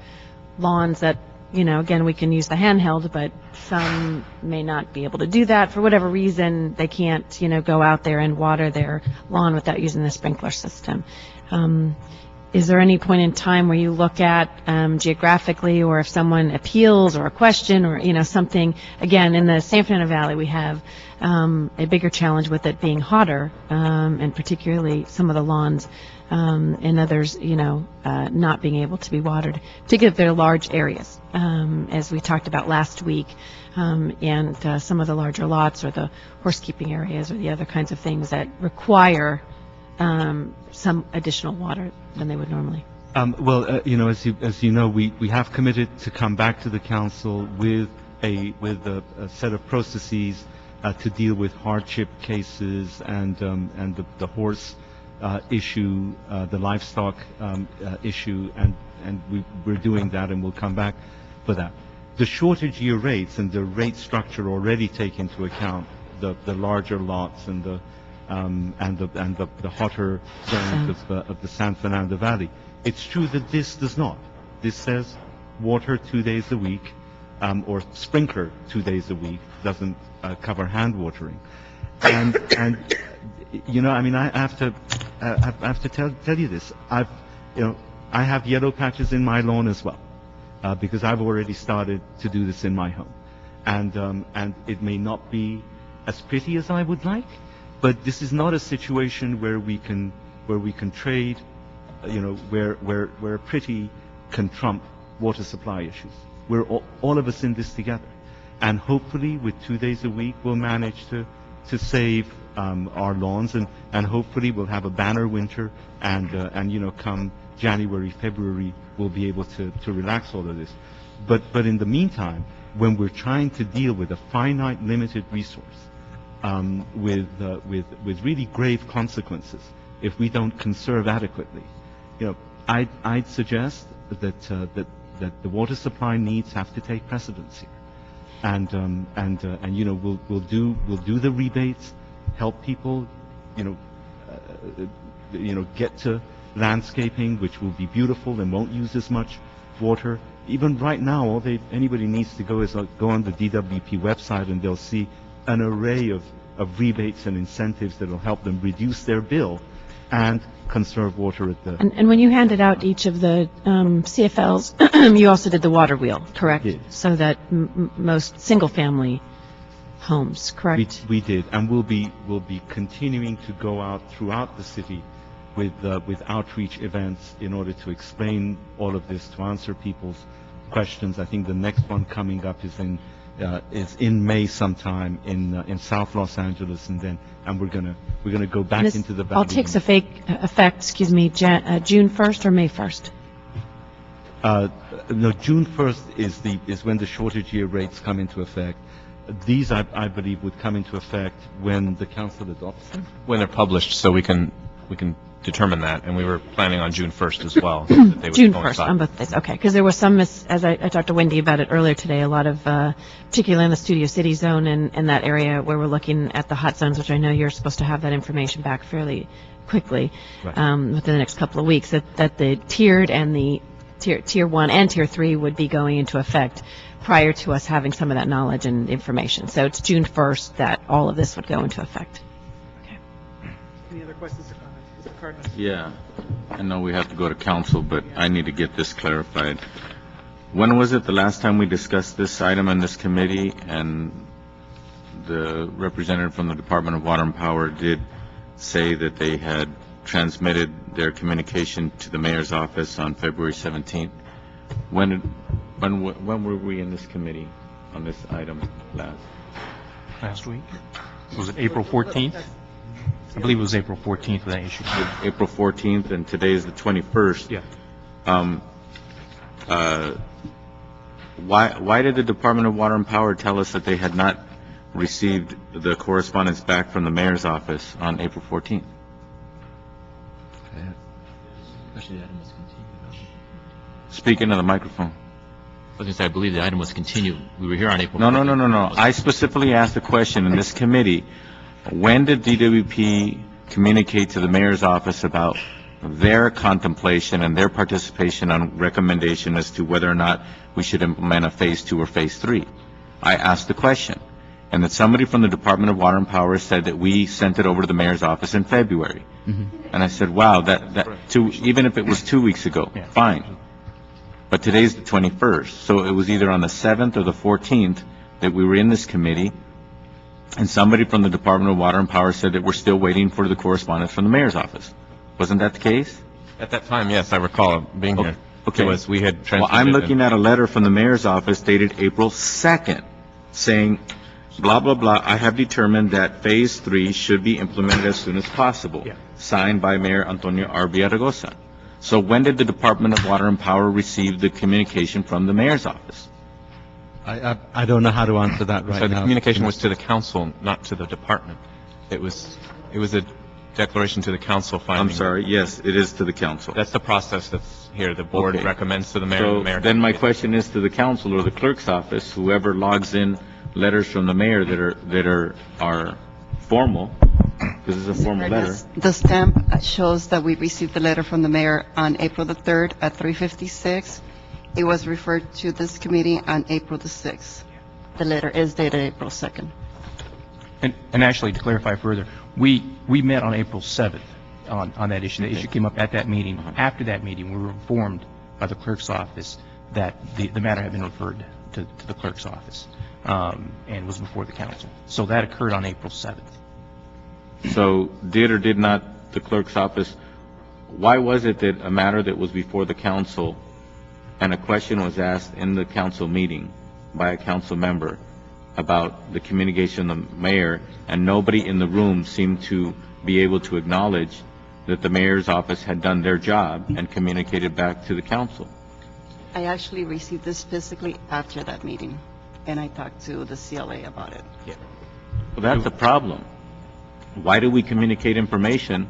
lawns that, again, we can use the handheld, but some may not be able to do that for whatever reason. They can't, go out there and water their lawn without using the sprinkler system. Is there any point in time where you look at geographically, or if someone appeals or a question or, something? Again, in the San Fernando Valley, we have a bigger challenge with it being hotter, and particularly some of the lawns and others, not being able to be watered, particularly if they're large areas, as we talked about last week, and some of the larger lots or the horse-keeping areas or the other kinds of things that require some additional water than they would normally. As you know, we have committed to come back to the council with a set of processes to deal with hardship cases and the horse issue, the livestock issue, and we're doing that, and we'll come back for that. The shortage year rates and the rate structure already take into account the larger lots and the hotter zones of the San Fernando Valley. It's true that this does not. This says water 2 days a week, or sprinkler 2 days a week, doesn't cover hand watering. And I have to tell you this. I have yellow patches in my lawn as well, because I've already started to do this in my home, and it may not be as pretty as I would like, but this is not a situation where we can trade, where pretty can trump water supply issues. We're all of us in this together, and hopefully with 2 days a week we'll manage to save our lawns, and hopefully we'll have a banner winter, and come January, February, we'll be able to relax all of this. But in the meantime, when we're trying to deal with a finite, limited resource, with really grave consequences if we don't conserve adequately, I'd suggest that the water supply needs have to take precedence here, and we'll do the rebates, help people, get to landscaping, which will be beautiful and won't use as much water. Even right now, anybody needs to go is go on the DWP website, and they'll see an array of rebates and incentives that will help them reduce their bill and conserve water at the... And when you handed out each of the CFLs, you also did the water wheel, correct? Did. So that most single-family homes, correct? We did, and we'll be continuing to go out throughout the city with outreach events in order to explain all of this, to answer people's questions. I think the next one coming up is in May sometime in South Los Angeles, and we're gonna go back into the valley. All takes effect, June 1st or May 1st? No, June 1st is when the shortage year rates come into effect. These, I believe, would come into effect when the council adopts them. When they're published, so we can determine that, and we were planning on June 1st as well. So that they would June coincide. 1st on both days, okay. Because there was some, as I talked to Wendy about it earlier today, a lot of, particularly in the Studio City zone and that area where we're looking at the hot zones, which I know you're supposed to have that information back fairly quickly, Right. within the next couple of weeks, that the tiered and the tier 1 and tier 3 would be going into effect prior to us having some of that knowledge and information. So it's June 1st that all of this would go into effect. Any other questions or comments? Mr. Cardinal? Yeah, I know we have to go to council, but I need to get this clarified. When was it the last time we discussed this item in this committee, and the representative from the Department of Water and Power did say that they had transmitted their communication to the mayor's office on February 17th? When were we in this committee on this item Last week? Was it April 14th? I believe it was April 14th when that issue. April 14th, and today is the 21st. Yeah. Why did the Department of Water and Power tell us that they had not received the correspondence back from the mayor's office on April 14th? Speaking of the microphone. I was going to say, I believe the item was continued. We were here on April 14th. No. I specifically asked a question in this committee. When did DWP communicate to the mayor's office about their contemplation and their participation on recommendation as to whether or not we should implement a phase 2 or phase 3? I asked the question, and that somebody from the Department of Water and Power said that we sent it over to the mayor's office in February. And I said, wow, even if it was 2 weeks ago, fine. But today's the 21st, so it was either on the 7th or the 14th that we were in this committee, and somebody from the Department of Water and Power said that we're still waiting for the correspondence from the mayor's office. Wasn't that the case? At that time, yes, I recall being here. Okay. It was, we had Well, transmitted. I'm looking at a letter from the mayor's office dated April 2nd, saying, blah, blah, blah, I have determined that phase 3 should be implemented as soon as possible. Yeah. Signed by Mayor Antonio R. Villaraigosa. So when did the Department of Water and Power receive the communication from the mayor's office? I don't know how to answer that right So the now. communication was to the council, not to the department. It was a declaration to the council finding. I'm sorry, yes, it is to the council. That's the process that's here. The board Okay. recommends to the mayor. So The mayor then my question is to the council or the clerk's office, whoever logs in letters from the mayor that are formal, this is a formal letter. The stamp shows that we received the letter from the mayor on April the 3rd at 3:56. It was referred to this committee on April the 6th. The letter is dated April 2nd. And actually, to clarify further, we met on April 7th on that issue. The issue came up at that meeting. After that meeting, we were informed by the clerk's office that the matter had been referred to the clerk's office and was before the council. So that occurred on April 7th. So did or did not the clerk's office, why was it that a matter that was before the council and a question was asked in the council meeting by a council member about the communication of the mayor, and nobody in the room seemed to be able to acknowledge that the mayor's office had done their job and communicated back to the council? I actually received this physically after that meeting, and I talked to the CLA about it. Well, that's the problem. Why do we communicate information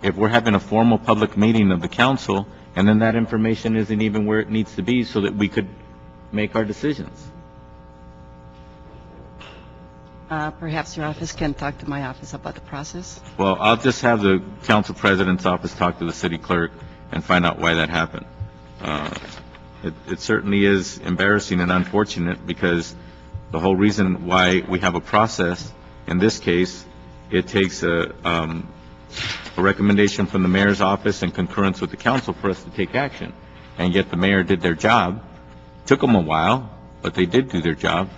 if we're having a formal public meeting of the council and then that information isn't even where it needs to be so that we could make our decisions? Perhaps your office can talk to my office about the process. Well, I'll just have the council president's office talk to the city clerk and find out why that happened. It certainly is embarrassing and unfortunate because the whole reason why we have a process, in this case, it takes a recommendation from the mayor's office in concurrence with the council for us to take action. And yet the mayor did their job. Took them a while, but they did do their job.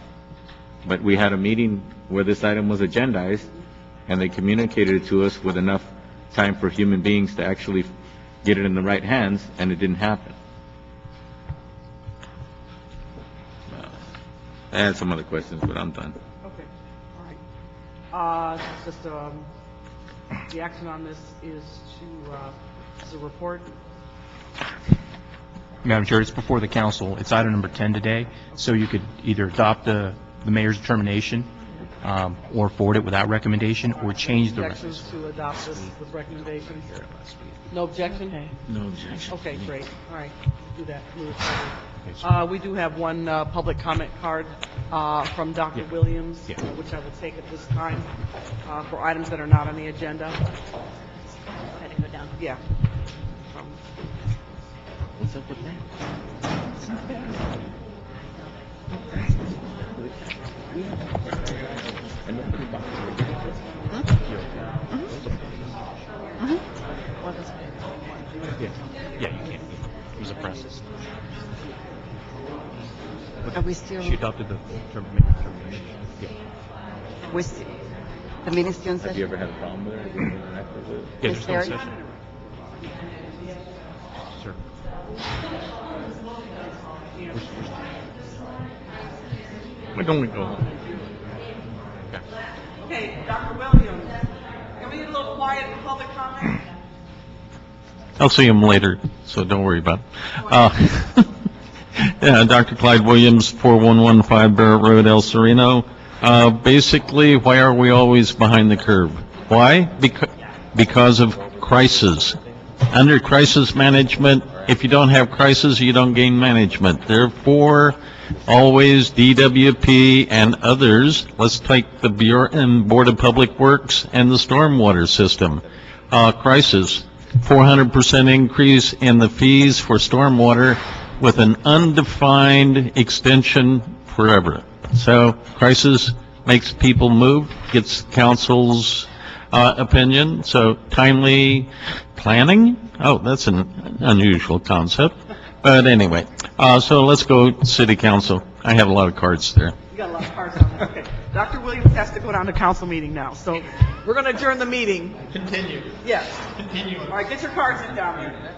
But we had a meeting where this item was agendized, and they communicated it to us with enough time for human beings to actually get it in the right hands, and it didn't happen. I had some other questions, but I'm done. Okay, all right. It's just, the action on this is is a report. Madam Chair, it's before the council. It's item number 10 today, so you could either adopt the mayor's determination or forward it without recommendation, or change the Objections to adopt this with recommendations? No objection? No objection. Okay, great. All right, do that. Move it forward. We do have one public comment card from Dr. Williams, which I will take at this time for items that are not on the agenda. Had to go down. Yeah. What's up with that? Yeah, you can't. It was a process. Are we still, She adopted the termination. Yeah. the meeting's still in session? Have you ever had a problem with it? Have you ever interacted with it? Yeah, Is there's no there- session. Sure. Why don't we go home? Okay, Dr. Williams, can we get a little quiet for public comment? I'll see him later, so don't worry about it. Yeah, Dr. Clyde Williams, 4115 Barrett Road, El Sereno. Basically, why are we always behind the curve? Why? Because of crisis. Under crisis management, if you don't have crisis, you don't gain management. Therefore, always DWP and others, let's take the Board of Public Works and the stormwater system. Crisis, 400% increase in the fees for stormwater with an undefined extension forever. So crisis makes people move, gets council's opinion. So timely planning, oh, that's an unusual concept. But anyway, so let's go city council. I have a lot of cards there. You got a lot of cards on there. Okay. Dr. Williams has to go down to council meeting now, so we're going to adjourn the meeting. Continue. Yes. Continue. All right, get your cards in down there.